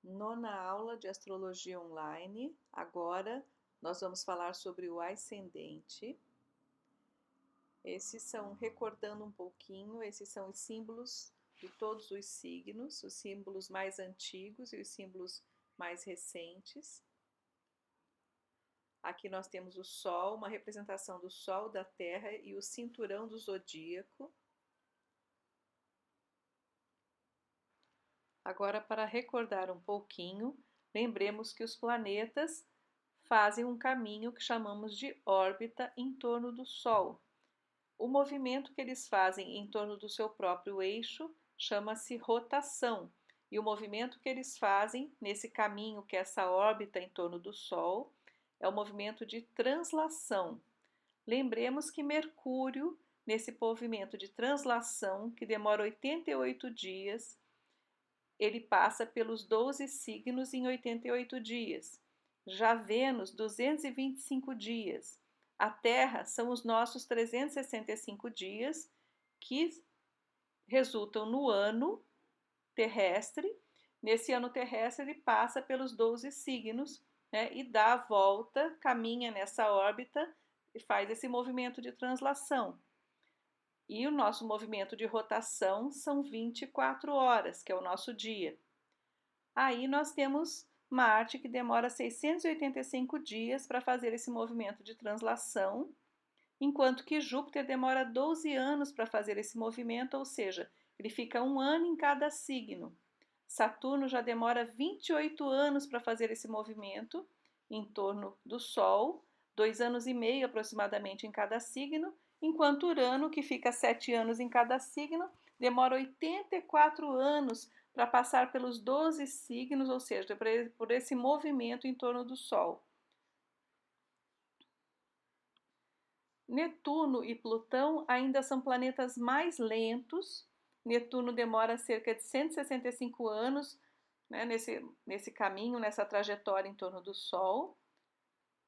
Nona aula de astrologia online. Agora nós vamos falar sobre o ascendente. Esses são, recordando um pouquinho, esses são os símbolos de todos os signos, os símbolos mais antigos e os símbolos mais recentes. Aqui nós temos o Sol, uma representação do Sol, da Terra e o cinturão do zodíaco. Agora, para recordar um pouquinho, lembremos que os planetas fazem um caminho que chamamos de órbita em torno do Sol. O movimento que eles fazem em torno do seu próprio eixo chama-se rotação, e o movimento que eles fazem nesse caminho, que é essa órbita em torno do Sol, é o movimento de translação. Lembremos que Mercúrio, nesse movimento de translação, que demora 88 dias, ele passa pelos 12 signos em 88 dias. Já Vênus, 225 dias. A Terra são os nossos 365 dias, que resultam no ano terrestre. Nesse ano terrestre, ele passa pelos 12 signos, né, e dá a volta, caminha nessa órbita e faz esse movimento de translação. E o nosso movimento de rotação são 24 horas, que é o nosso dia. Aí nós temos Marte, que demora 685 dias para fazer esse movimento de translação, enquanto que Júpiter demora 12 anos para fazer esse movimento, ou seja, ele fica um ano em cada signo. Saturno já demora 28 anos para fazer esse movimento em torno do Sol, 2 anos e meio aproximadamente em cada signo, enquanto Urano, que fica 7 anos em cada signo, demora 84 anos para passar pelos 12 signos, ou seja, por esse movimento em torno do Sol. Netuno e Plutão ainda são planetas mais lentos. Netuno demora cerca de 165 anos, né, nesse caminho, nessa trajetória em torno do Sol.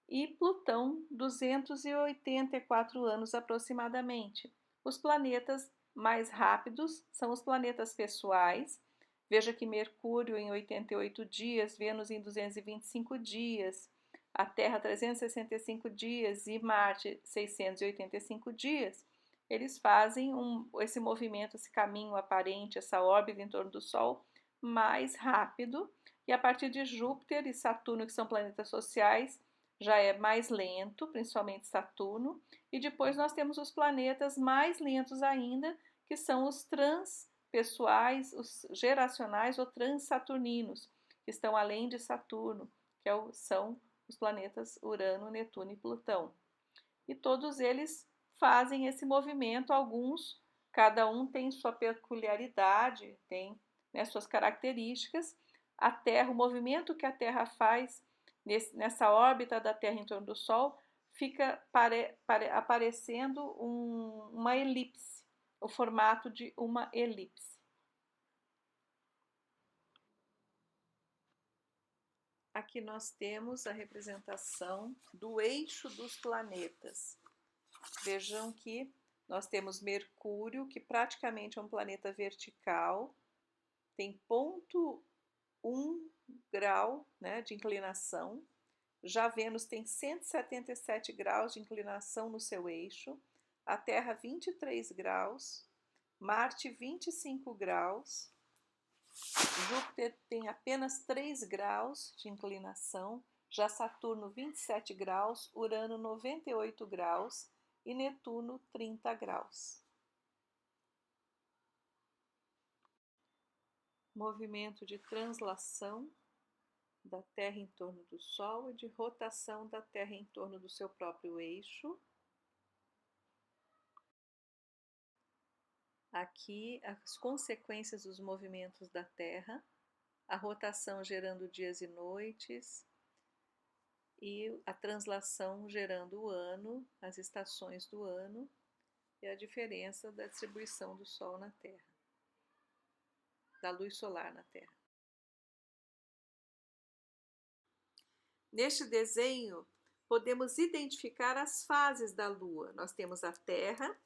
E Plutão, 284 anos aproximadamente. Os planetas mais rápidos são os planetas pessoais. Veja que Mercúrio em 88 dias, Vênus em 225 dias, a Terra 365 dias e Marte 685 dias. Eles fazem esse movimento, esse caminho aparente, essa órbita em torno do Sol mais rápido. E a partir de Júpiter e Saturno, que são planetas sociais, já é mais lento, principalmente Saturno, e depois nós temos os planetas mais lentos ainda, que são os transpessoais, os geracionais ou transsaturninos, que estão além de Saturno, que são os planetas Urano, Netuno e Plutão. E todos eles fazem esse movimento, alguns, cada um tem sua peculiaridade, tem, né, suas características. A Terra, o movimento que a Terra faz nessa órbita da Terra em torno do Sol, fica aparecendo uma elipse, o formato de uma elipse. Aqui nós temos a representação do eixo dos planetas. Vejam que nós temos Mercúrio, que praticamente é um planeta vertical, tem 0,1 grau, né, de inclinação. Já Vênus tem 177 graus de inclinação no seu eixo, a Terra 23 graus, Marte 25 graus, Júpiter tem apenas 3 graus de inclinação, já Saturno 27 graus, Urano 98 graus e Netuno 30 graus. Movimento de translação da Terra em torno do Sol e de rotação da Terra em torno do seu próprio eixo. Aqui as consequências dos movimentos da Terra, a rotação gerando dias e noites e a translação gerando o ano, as estações do ano e a diferença da distribuição do Sol na Terra, da luz solar na Terra. Neste desenho, podemos identificar as fases da Lua. Nós temos a Terra,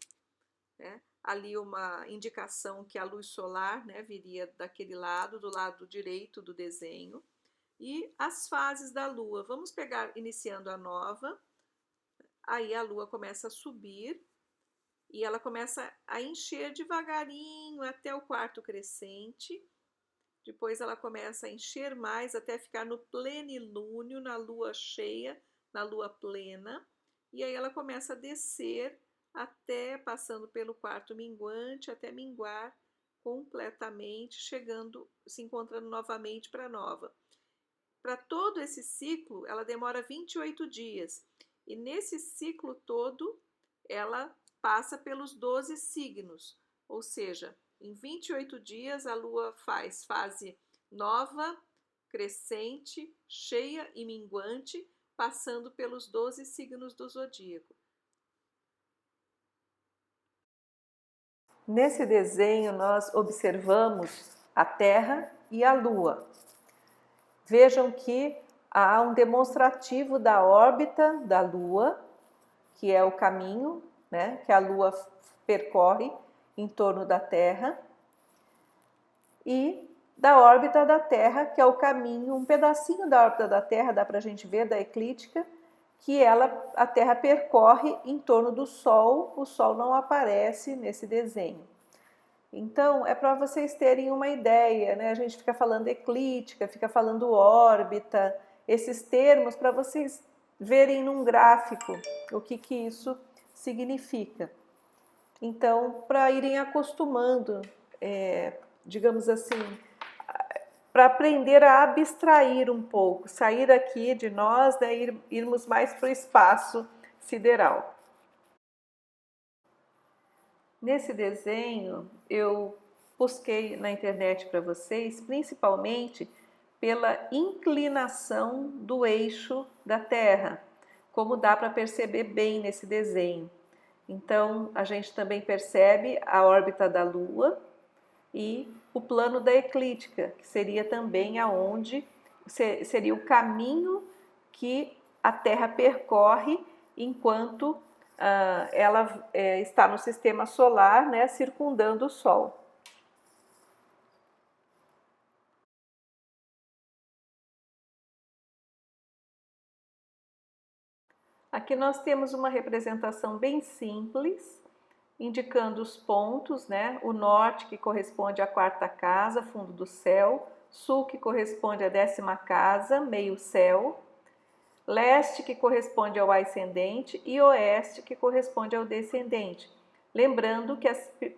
né? ali uma indicação que a luz solar, né, viria daquele lado, do lado direito do desenho. E as fases da Lua. Vamos pegar, iniciando a nova, aí a Lua começa a subir e ela começa a encher devagarinho até o quarto crescente. Depois ela começa a encher mais até ficar no plenilúnio, na lua cheia, na lua plena. E aí ela começa a descer até, passando pelo quarto minguante, até minguar completamente, chegando, se encontrando novamente para a nova. Para todo esse ciclo, ela demora 28 dias. E nesse ciclo todo, ela passa pelos 12 signos. Ou seja, em 28 dias, a Lua faz fase nova, crescente, cheia e minguante, passando pelos 12 signos do zodíaco. Nesse desenho, nós observamos a Terra e a Lua. Vejam que há um demonstrativo da órbita da Lua, que é o caminho, né, que a Lua percorre em torno da Terra, e da órbita da Terra, que é o caminho, um pedacinho da órbita da Terra, dá para a gente ver, da eclíptica, que a Terra percorre em torno do Sol, o Sol não aparece nesse desenho. Então, é para vocês terem uma ideia, né? A gente fica falando eclíptica, fica falando órbita, esses termos para vocês verem num gráfico o que isso significa. Então, para irem acostumando, digamos assim, para aprender a abstrair um pouco, sair aqui de nós, né, irmos mais para o espaço sideral. Nesse desenho, eu busquei na internet para vocês, principalmente pela inclinação do eixo da Terra, como dá para perceber bem nesse desenho. Então, a gente também percebe a órbita da Lua e o plano da eclíptica, que seria também aonde seria o caminho que a Terra percorre enquanto ela está no sistema solar, né, circundando o Sol. Aqui nós temos uma representação bem simples, indicando os pontos, né? O norte, que corresponde à quarta casa, fundo do céu, sul, que corresponde à 10ª casa, meio céu, leste, que corresponde ao ascendente, e oeste, que corresponde ao descendente. Lembrando que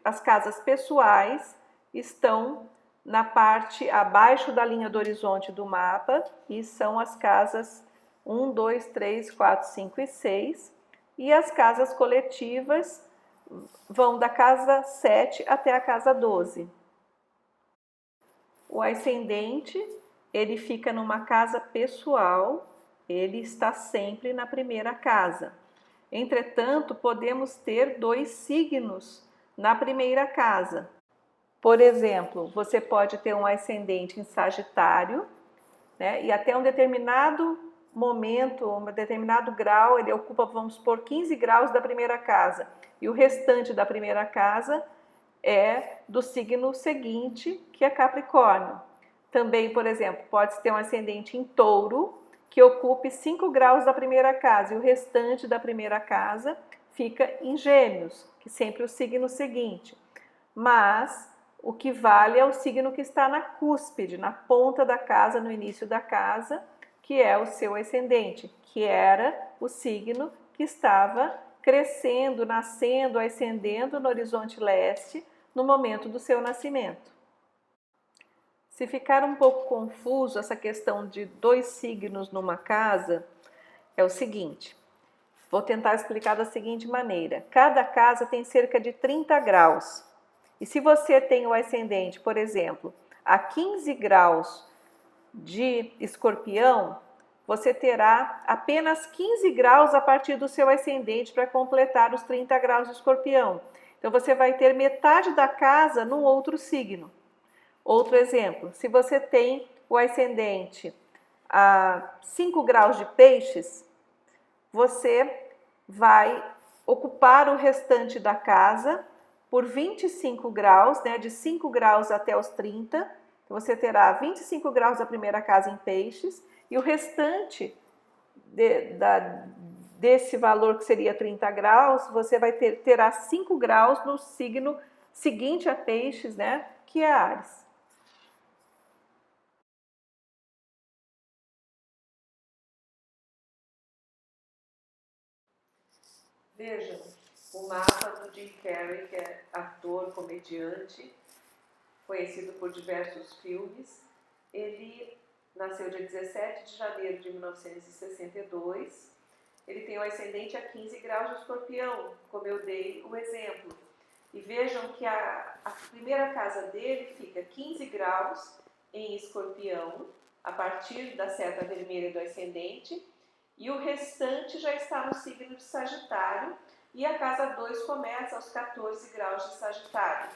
as casas pessoais estão na parte abaixo da linha do horizonte do mapa e são as casas 1, 2, 3, 4, 5 e 6, e as casas coletivas vão da casa 7 até a casa 12. O ascendente, ele fica numa casa pessoal, ele está sempre na primeira casa. Entretanto, podemos ter 2 signos na primeira casa. Por exemplo, você pode ter um ascendente em Sagitário, né, e até um determinado momento, um determinado grau, ele ocupa, vamos supor, 15 graus da primeira casa, e o restante da primeira casa é do signo seguinte, que é Capricórnio. Também, por exemplo, pode ter um ascendente em Touro, que ocupe 5 graus da primeira casa, e o restante da primeira casa fica em Gêmeos, que sempre é o signo seguinte. Mas o que vale é o signo que está na cúspide, na ponta da casa, no início da casa, que é o seu ascendente, que era o signo que estava crescendo, nascendo, ascendendo no horizonte leste no momento do seu nascimento. Se ficar um pouco confuso essa questão de 2 signos numa casa, é o seguinte, vou tentar explicar da seguinte maneira. Cada casa tem cerca de 30 graus. E se você tem o ascendente, por exemplo, a 15 graus de Escorpião, você terá apenas 15 graus a partir do seu ascendente para completar os 30 graus de Escorpião. Então, você vai ter metade da casa num outro signo. Outro exemplo, se você tem o ascendente a 5 graus de Peixes, você vai ocupar o restante da casa por 25 graus, né, de 5 graus até os 30. Então, você terá 25 graus da primeira casa em Peixes e o restante desse valor, que seria 30 graus, você terá 5 graus no signo seguinte a Peixes, né, que é Áries. Vejam o mapa do Jim Carrey, que é ator, comediante, conhecido por diversos filmes. Ele nasceu dia 17 de janeiro de 1962. Ele tem o ascendente a 15 graus de Escorpião, como eu dei o exemplo. E vejam que a primeira casa dele fica 15 graus em Escorpião, a partir da seta vermelha do ascendente, e o restante já está no signo de Sagitário, e a casa 2 começa aos 14 graus de Sagitário.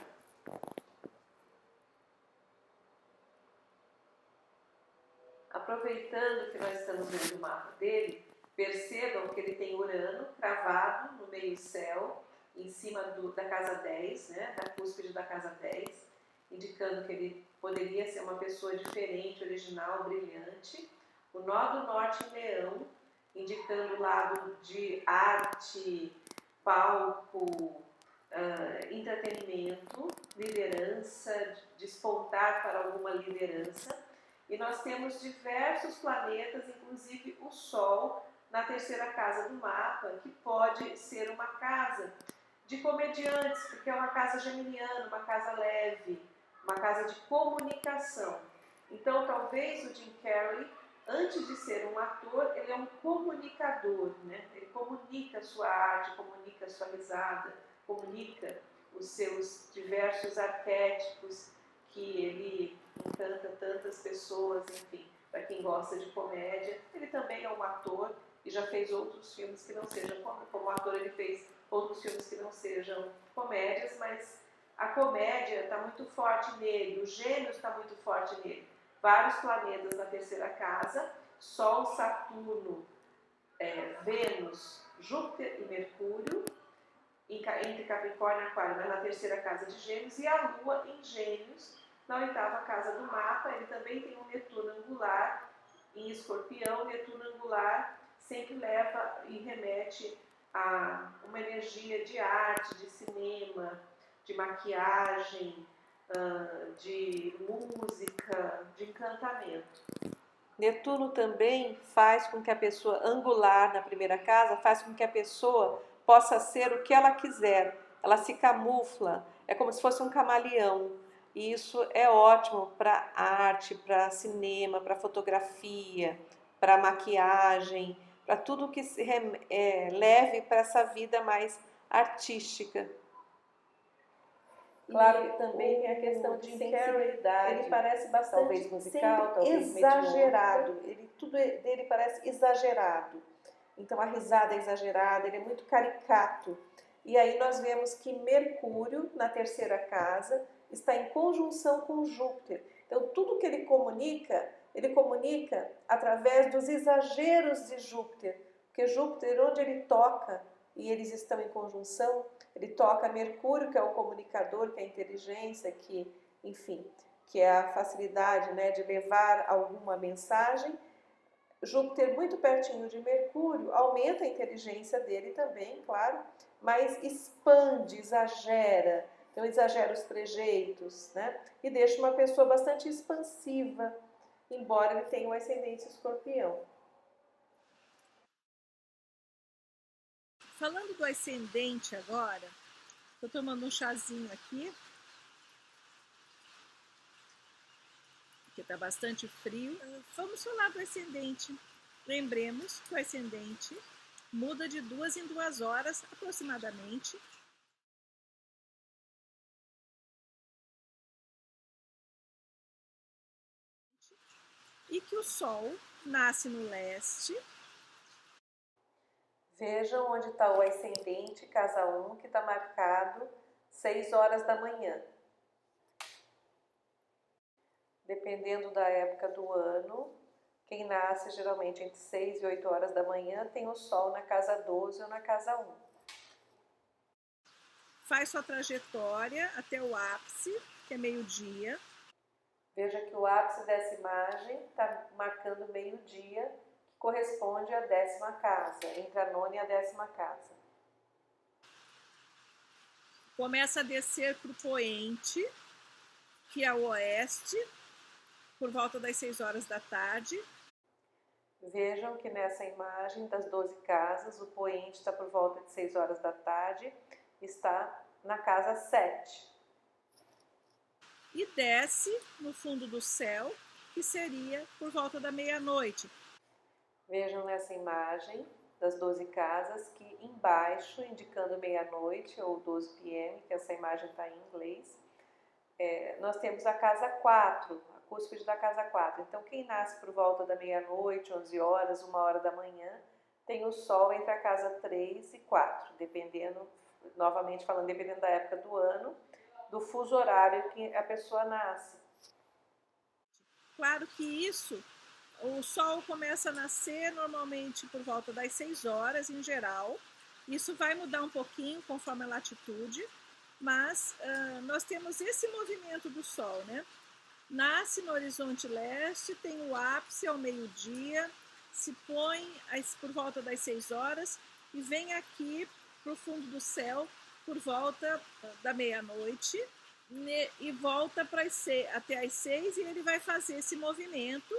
Aproveitando que nós estamos vendo o mapa dele, percebam que ele tem Urano cravado no meio-céu, em cima da casa 10, né, da cúspide da casa 10, indicando que ele poderia ser uma pessoa diferente, original, brilhante. O nó do norte em Leão, indicando o lado de arte, palco, entretenimento, liderança, despontar para alguma liderança. E nós temos diversos planetas, inclusive o Sol, na terceira casa do mapa, que pode ser uma casa de comediantes, porque é uma casa geminiana, uma casa leve, uma casa de comunicação. Então, talvez o Jim Carrey, antes de ser um ator, ele é um comunicador, né? Ele comunica a sua arte, comunica a sua risada, comunica os seus diversos arquétipos que ele encanta tantas pessoas, enfim, para quem gosta de comédia. Ele também é um ator e já fez outros filmes que não sejam, como ator ele fez outros filmes que não sejam comédias, mas a comédia está muito forte nele, o Gêmeos está muito forte nele. Vários planetas na terceira casa, Sol, Saturno, Vênus, Júpiter e Mercúrio, entre Capricórnio e Aquário, mas na terceira casa de Gêmeos, e a Lua em Gêmeos, na oitava casa do mapa. Ele também tem um Netuno angular em Escorpião. Netuno angular sempre leva e remete a uma energia de arte, de cinema, de maquiagem, de música, de encantamento. Netuno também faz com que a pessoa, angular na primeira casa, faz com que a pessoa possa ser o que ela quiser. Ela se camufla, é como se fosse um camaleão. E isso é ótimo para arte, para cinema, para fotografia, para maquiagem, para tudo que leve para essa vida mais artística. Claro que também tem a questão de sensibilidade. Ele parece bastante, talvez musical, talvez exagerado. Tudo dele parece exagerado. Então a risada é exagerada, ele é muito caricato. E aí nós vemos que Mercúrio, na terceira casa, está em conjunção com Júpiter. Então tudo que ele comunica através dos exageros de Júpiter. Porque Júpiter, onde ele toca, e eles estão em conjunção, ele toca Mercúrio, que é o comunicador, que é a inteligência, que, enfim, que é a facilidade, né, de levar alguma mensagem. Júpiter muito pertinho de Mercúrio aumenta a inteligência dele também, claro, mas expande, exagera. Então exagera os trejeitos, né? E deixa uma pessoa bastante expansiva, embora ele tenha um ascendente escorpião. Falando do ascendente agora, estou tomando um chazinho aqui, porque está bastante frio. Vamos falar do ascendente. Lembremos que o ascendente muda de 2 em 2 horas aproximadamente. E que o Sol nasce no leste. Vejam onde está o ascendente, casa 1, que está marcado 6 horas da manhã. Dependendo da época do ano, quem nasce geralmente entre 6 e 8 horas da manhã tem o Sol na casa 12 ou na casa 1. faz sua trajetória até o ápice, que é meio-dia. Veja que o ápice dessa imagem está marcando meio-dia, que corresponde à 10ª casa, entre a 9ª e a 10ª casa. Começa a descer para o poente, que é o oeste, por volta das 6 horas da tarde. Vejam que nessa imagem das 12 casas, o poente está por volta de 6 horas da tarde, está na casa 7. E desce no fundo do céu, que seria por volta da meia-noite. Vejam nessa imagem das 12 casas que embaixo, indicando meia-noite ou 12 p.m., que essa imagem está em inglês, nós temos a casa 4, a cúspide da casa 4. Então, quem nasce por volta da meia-noite, 11 horas, 1 hora da manhã, tem o Sol entre a casa 3 e 4, dependendo, novamente falando, dependendo da época do ano, do fuso horário que a pessoa nasce. Claro que o Sol começa a nascer normalmente por volta das 6 horas, em geral. Isso vai mudar um pouquinho conforme a latitude, mas nós temos esse movimento do Sol, né? Nasce no horizonte leste, tem o ápice ao meio-dia, se põe por volta das 6 horas e vem aqui para o fundo do céu por volta da meia-noite e volta até as 6 e ele vai fazer esse movimento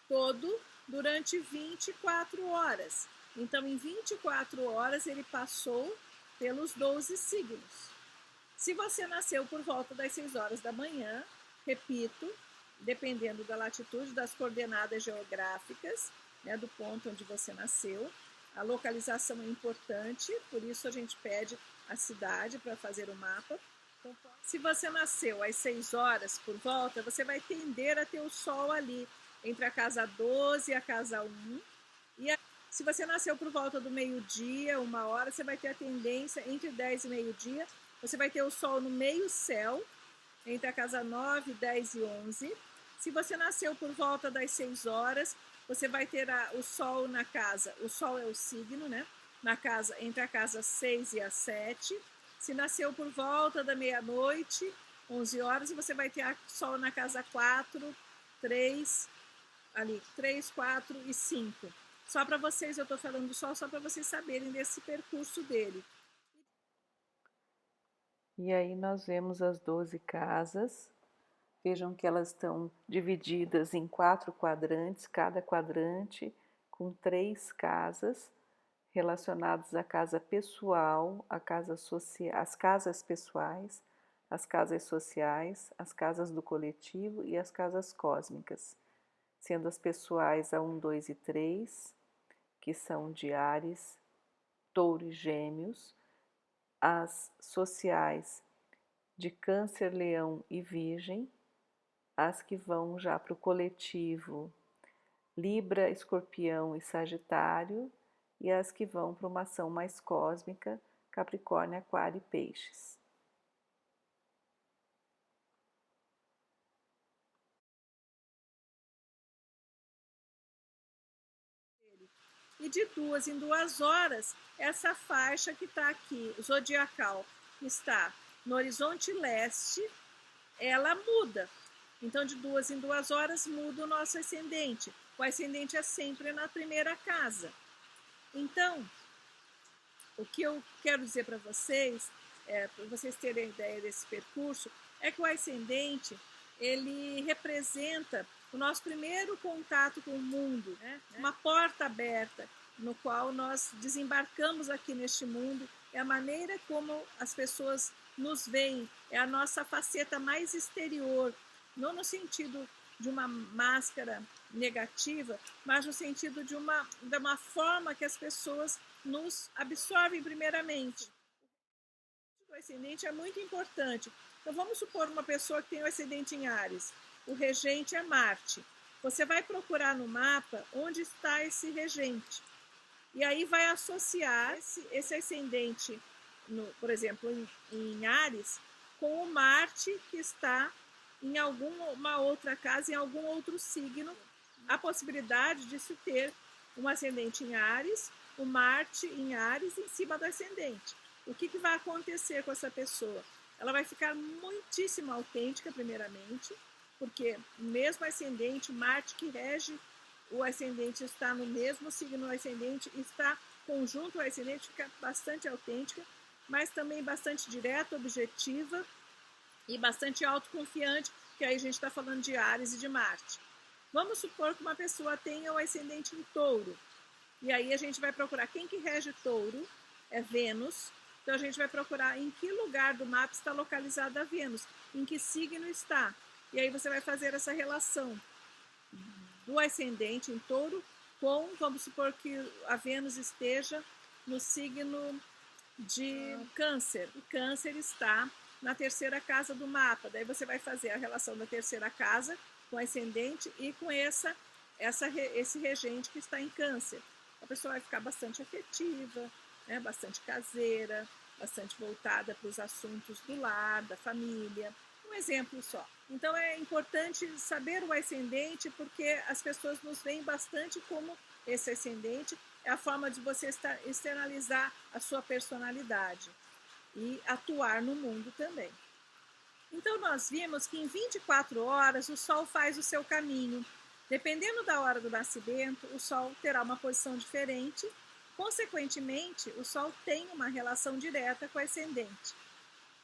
todo durante 24 horas. Então, em 24 horas, ele passou pelos 12 signos. Se você nasceu por volta das 6 horas da manhã, repito, dependendo da latitude, das coordenadas geográficas, né, do ponto onde você nasceu, a localização é importante, por isso a gente pede a cidade para fazer o mapa. Se você nasceu às 6 horas por volta, você vai tender a ter o Sol ali, entre a casa 12 e a casa 1. Se você nasceu por volta do meio-dia, 1 hora, você vai ter a tendência entre 10 e meio-dia, você vai ter o Sol no meio-céu, entre a casa 9, 10 e 11. Se você nasceu por volta das 6 horas, você vai ter o Sol na casa, o Sol é o signo, né? Entre a casa 6 e a 7. Se nasceu por volta da meia-noite, 11 horas, você vai ter o Sol na casa 4, 3, 4 e 5. Só para vocês, eu estou falando do Sol, só para vocês saberem desse percurso dele. E aí nós vemos as 12 casas. Vejam que elas estão divididas em 4 quadrantes, cada quadrante com 3 casas relacionadas à casa pessoal, as casas pessoais, as casas sociais, as casas do coletivo e as casas cósmicas, sendo as pessoais a 1, 2 e 3, que são de Áries, Touro e Gêmeos, as sociais de Câncer, Leão e Virgem, as que vão já para o coletivo Libra, Escorpião e Sagitário, e as que vão para uma ação mais cósmica, Capricórnio, Aquário e Peixes. E de 2 em 2 horas, essa faixa que está aqui, zodiacal, que está no horizonte leste, ela muda. Então, de 2 em 2 horas, muda o nosso ascendente. O ascendente é sempre na primeira casa. Então, o que eu quero dizer para vocês, para vocês terem ideia desse percurso, é que o ascendente, ele representa o nosso primeiro contato com o mundo, né? Uma porta aberta no qual nós desembarcamos aqui neste mundo, é a maneira como as pessoas nos veem, é a nossa faceta mais exterior, não no sentido de uma máscara negativa, mas no sentido de uma forma que as pessoas nos absorvem primeiramente. O ascendente é muito importante. Então vamos supor uma pessoa que tem o ascendente em Áries, o regente é Marte. Você vai procurar no mapa onde está esse regente. E aí vai associar esse ascendente, por exemplo, em Áries, com o Marte que está em alguma outra casa, em algum outro signo. A possibilidade de se ter um ascendente em Áries, o Marte em Áries em cima do ascendente. o que vai acontecer com essa pessoa? Ela vai ficar muitíssimo autêntica, primeiramente, porque mesmo ascendente, Marte que rege o ascendente está no mesmo signo, o ascendente está conjunto ao ascendente, fica bastante autêntica, mas também bastante direta, objetiva e bastante autoconfiante, que aí a gente está falando de Áries e de Marte. Vamos supor que uma pessoa tenha o ascendente em Touro, e aí a gente vai procurar quem que rege Touro, é Vênus, então a gente vai procurar em que lugar do mapa está localizada a Vênus, em que signo está, e aí você vai fazer essa relação do ascendente em Touro com, vamos supor que a Vênus esteja no signo de Câncer, e Câncer está na terceira casa do mapa, daí você vai fazer a relação da terceira casa com o ascendente e com esse regente que está em Câncer. A pessoa vai ficar bastante afetiva, né, bastante caseira, bastante voltada para os assuntos do lar, da família. Um exemplo só. Então é importante saber o ascendente, porque as pessoas nos veem bastante como esse ascendente é a forma de você externalizar a sua personalidade e atuar no mundo também. Então nós vimos que em 24 horas o Sol faz o seu caminho. Dependendo da hora do nascimento, o Sol terá uma posição diferente. Consequentemente, o Sol tem uma relação direta com o ascendente.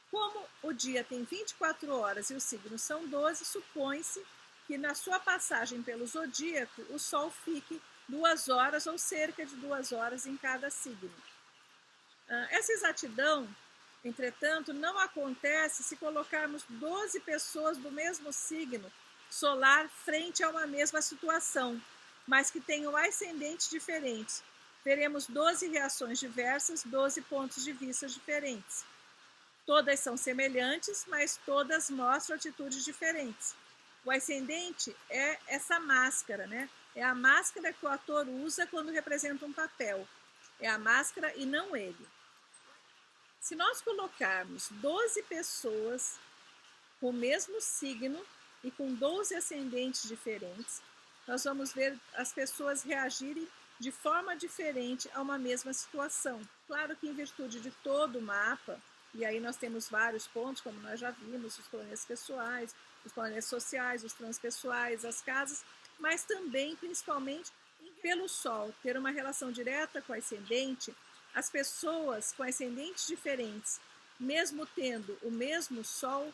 Como o dia tem 24 horas e os signos são 12, supõe-se que na sua passagem pelo zodíaco, o Sol fique 2 horas ou cerca de 2 horas em cada signo. Essa exatidão, entretanto, não acontece se colocarmos 12 pessoas do mesmo signo solar frente a uma mesma situação, mas que tenham ascendentes diferentes. Teremos 12 reações diversas, 12 pontos de vista diferentes. Todas são semelhantes, mas todas mostram atitudes diferentes. O ascendente é essa máscara, né? É a máscara que o ator usa quando representa um papel. É a máscara e não ele. Se nós colocarmos 12 pessoas com o mesmo signo e com 12 ascendentes diferentes, nós vamos ver as pessoas reagirem de forma diferente a uma mesma situação. Claro que em virtude de todo o mapa, e aí nós temos vários pontos, como nós já vimos, os planetas pessoais, os planetas sociais, os transpessoais, as casas, mas também, principalmente, pelo Sol ter uma relação direta com o ascendente, as pessoas com ascendentes diferentes, mesmo tendo o mesmo Sol,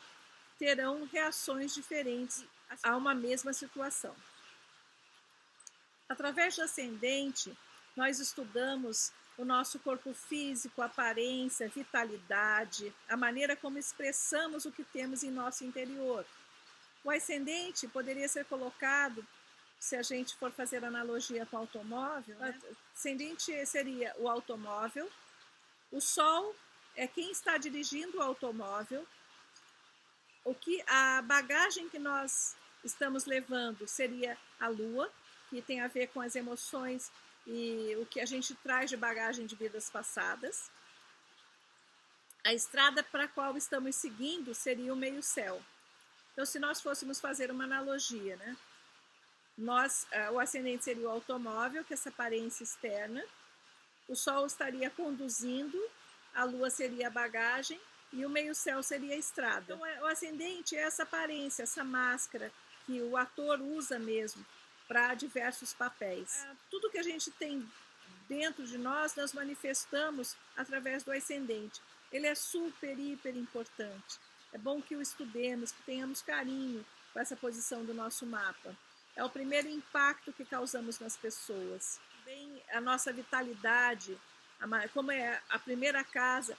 terão reações diferentes a uma mesma situação. Através do ascendente, nós estudamos o nosso corpo físico, aparência, vitalidade, a maneira como expressamos o que temos em nosso interior. O ascendente poderia ser colocado, se a gente for fazer analogia com o automóvel, né? O ascendente seria o automóvel, o Sol é quem está dirigindo o automóvel, a bagagem que nós estamos levando seria a Lua, que tem a ver com as emoções e o que a gente traz de bagagem de vidas passadas. A estrada para a qual estamos seguindo seria o meio-céu. Então, se nós fôssemos fazer uma analogia, né? O ascendente seria o automóvel, que é essa aparência externa, o Sol estaria conduzindo, a Lua seria a bagagem e o meio-céu seria a estrada. Então, o ascendente é essa aparência, essa máscara que o ator usa mesmo para diversos papéis. Tudo que a gente tem dentro de nós manifestamos através do ascendente. Ele é super, hiper importante. É bom que o estudemos, que tenhamos carinho com essa posição do nosso mapa. É o primeiro impacto que causamos nas pessoas. Bem, a nossa vitalidade, como é a primeira casa.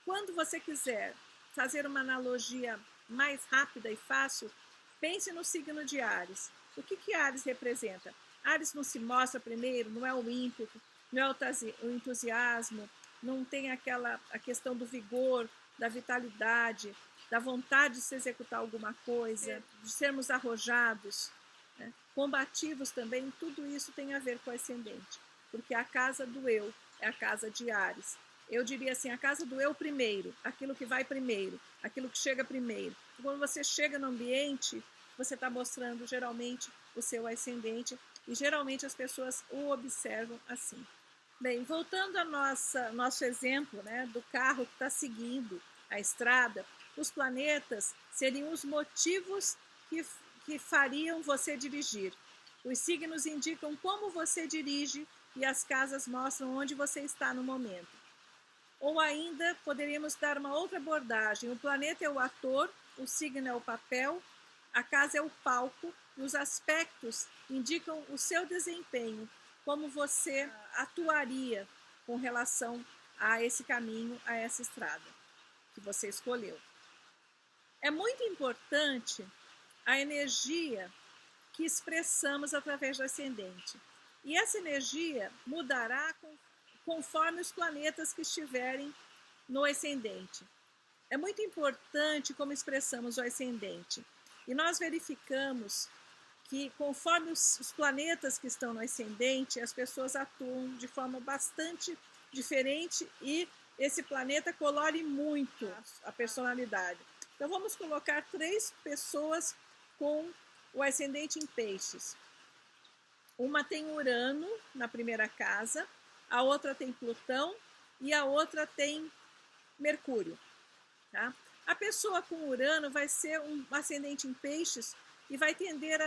Quando você quiser fazer uma analogia mais rápida e fácil, pense no signo de Áries. O que Áries representa? Áries não se mostra primeiro, não é o ímpeto, não é o entusiasmo, não tem a questão do vigor, da vitalidade, da vontade de se executar alguma coisa, de sermos arrojados, né? Combativos também, tudo isso tem a ver com o ascendente, porque a casa do eu é a casa de Áries. Eu diria assim, a casa do eu primeiro, aquilo que vai primeiro, aquilo que chega primeiro. Quando você chega no ambiente, você está mostrando geralmente o seu ascendente e geralmente as pessoas o observam assim. Bem, voltando ao nosso exemplo, né, do carro que está seguindo a estrada, os planetas seriam os motivos que fariam você dirigir. Os signos indicam como você dirige e as casas mostram onde você está no momento. Ou ainda poderíamos dar uma outra abordagem: o planeta é o ator, o signo é o papel, a casa é o palco e os aspectos indicam o seu desempenho, como você atuaria com relação a esse caminho, a essa estrada que você escolheu. É muito importante a energia que expressamos através do ascendente. E essa energia mudará conforme os planetas que estiverem no ascendente. É muito importante como expressamos o ascendente. E nós verificamos que conforme os planetas que estão no ascendente, as pessoas atuam de forma bastante diferente e esse planeta colore muito a personalidade. Então vamos colocar 3 pessoas com o ascendente em peixes. Uma tem Urano na primeira casa, a outra tem Plutão e a outra tem Mercúrio. Tá? A pessoa com Urano vai ser um ascendente em peixes e vai tender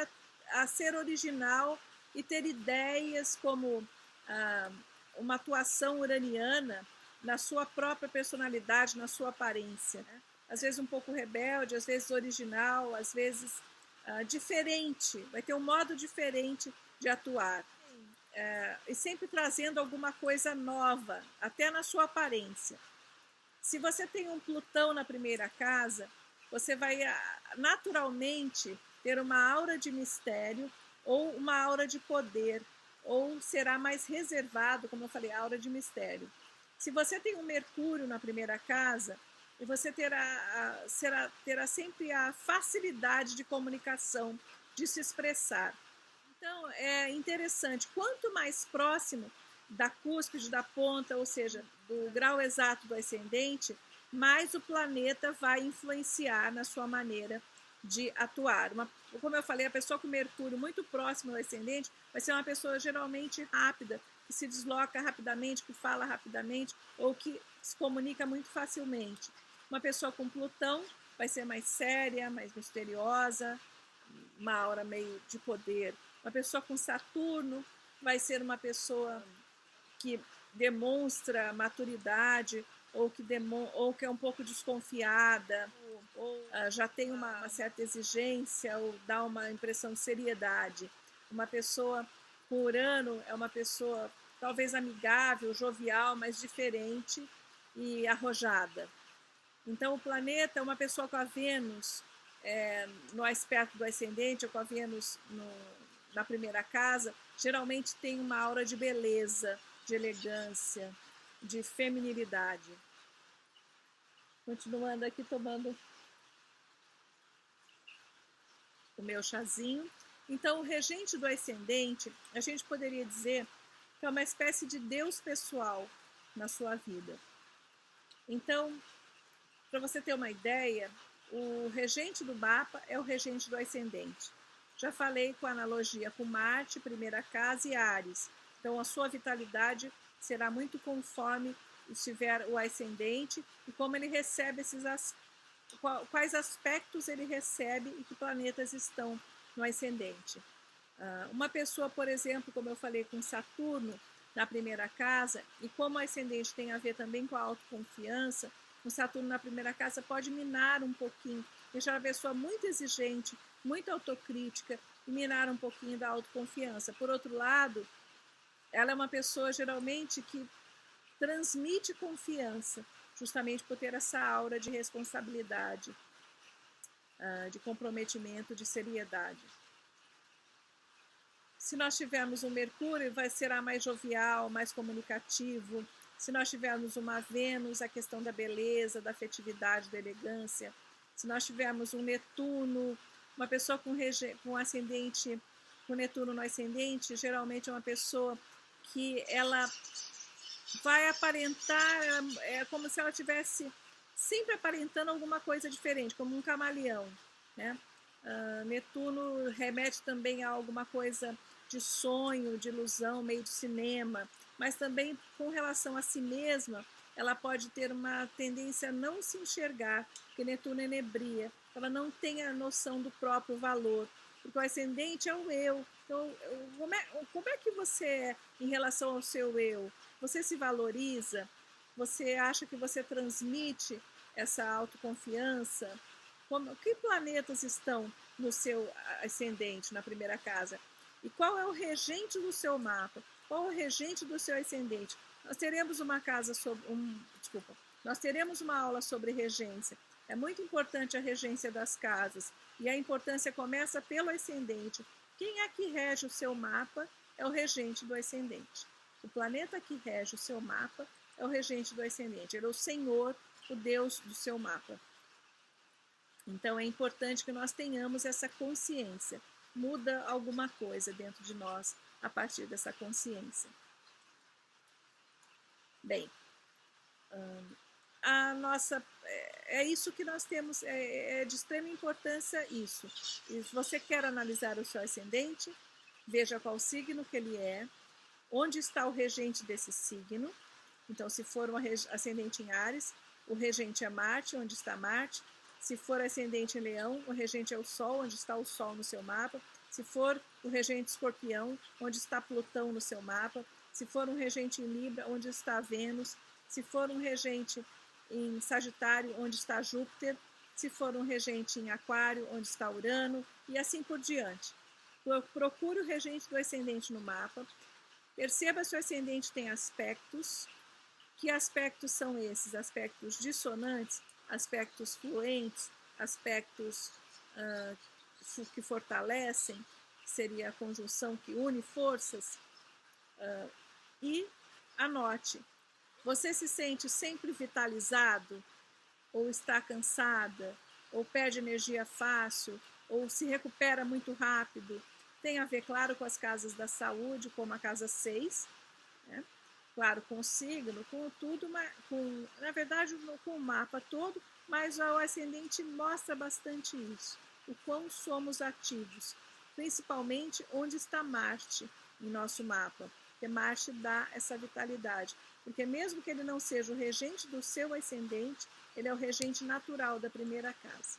a ser original e ter ideias como uma atuação uraniana na sua própria personalidade, na sua aparência. Né? Às vezes um pouco rebelde, às vezes original, às vezes diferente, vai ter um modo diferente de atuar. E sempre trazendo alguma coisa nova, até na sua aparência. Se você tem um Plutão na primeira casa, você vai naturalmente ter uma aura de mistério ou uma aura de poder, ou será mais reservado, como eu falei, aura de mistério. Se você tem um Mercúrio na primeira casa, você terá sempre a facilidade de comunicação, de se expressar. Então, é interessante, quanto mais próximo da cúspide, da ponta, ou seja, do grau exato do ascendente, mais o planeta vai influenciar na sua maneira de atuar. Como eu falei, a pessoa com Mercúrio muito próximo do ascendente vai ser uma pessoa geralmente rápida, que se desloca rapidamente, que fala rapidamente ou que se comunica muito facilmente. Uma pessoa com Plutão vai ser mais séria, mais misteriosa, uma aura meio de poder. Uma pessoa com Saturno vai ser uma pessoa que demonstra maturidade ou que é um pouco desconfiada, ou já tem uma certa exigência ou dá uma impressão de seriedade. Uma pessoa com Urano é uma pessoa talvez amigável, jovial, mas diferente e arrojada. Então, o planeta é uma pessoa com a Vênus no aspecto do ascendente, ou com a Vênus na primeira casa, geralmente tem uma aura de beleza, de elegância, de feminilidade. Continuando aqui, tomando o meu chazinho. Então, o regente do ascendente, a gente poderia dizer que é uma espécie de Deus pessoal na sua vida. Então, para você ter uma ideia, o regente do mapa é o regente do ascendente. Já falei com a analogia com Marte, primeira casa, e Áries. Então, a sua vitalidade será muito conforme estiver o ascendente e como ele recebe quais aspectos ele recebe e que planetas estão no ascendente. Uma pessoa, por exemplo, como eu falei, com Saturno na primeira casa, e como o ascendente tem a ver também com a autoconfiança, o Saturno na primeira casa pode minar um pouquinho, deixar a pessoa muito exigente, muito autocrítica e minar um pouquinho da autoconfiança. Por outro lado, ela é uma pessoa geralmente que transmite confiança, justamente por ter essa aura de responsabilidade, de comprometimento, de seriedade. Se nós tivermos um Mercúrio, será mais jovial, mais comunicativo. Se nós tivermos uma Vênus, a questão da beleza, da afetividade, da elegância. Se nós tivermos um Netuno, uma pessoa com ascendente, com Netuno no ascendente, geralmente é uma pessoa que ela vai aparentar, é como se ela estivesse sempre aparentando alguma coisa diferente, como um camaleão, né? Netuno remete também a alguma coisa de sonho, de ilusão, meio de cinema. mas também com relação a si mesma, ela pode ter uma tendência a não se enxergar, porque Netuno é nebria, ela não tem a noção do próprio valor, porque o ascendente é o eu. Então, como é que você é em relação ao seu eu? Você se valoriza? Você acha que você transmite essa autoconfiança? Que planetas estão no seu ascendente, na primeira casa? E qual é o regente do seu mapa? Qual é o regente do seu ascendente? Nós teremos uma casa sobre nós teremos uma aula sobre regência. É muito importante a regência das casas e a importância começa pelo ascendente. Quem é que rege o seu mapa é o regente do ascendente. O planeta que rege o seu mapa é o regente do ascendente. Ele é o Senhor, o Deus do seu mapa. Então é importante que nós tenhamos essa consciência. Muda alguma coisa dentro de nós a partir dessa consciência. Bem, a nossa é isso que nós temos, é de extrema importância isso. E se você quer analisar o seu ascendente, veja qual signo que ele é, onde está o regente desse signo. Então, se for um ascendente em Áries, o regente é Marte, onde está Marte. Se for ascendente em Leão, o regente é o Sol, onde está o Sol no seu mapa. Se for o regente Escorpião, onde está Plutão no seu mapa. Se for um regente em Libra, onde está Vênus. Se for um regente em Sagitário, onde está Júpiter. Se for um regente em Aquário, onde está Urano, e assim por diante. Procure o regente do ascendente no mapa. Perceba se o ascendente tem aspectos. Que aspectos são esses? Aspectos dissonantes, aspectos fluentes, aspectos que fortalecem, que seria a conjunção que une forças. E anote, você se sente sempre vitalizado? Ou está cansada? Ou perde energia fácil? Ou se recupera muito rápido? Tem a ver, claro, com as casas da saúde, como a casa 6, né? Claro, com o signo, com tudo, na verdade, com o mapa todo, mas o ascendente mostra bastante isso, o quão somos ativos, principalmente onde está Marte em nosso mapa, porque Marte dá essa vitalidade, porque mesmo que ele não seja o regente do seu ascendente, ele é o regente natural da primeira casa.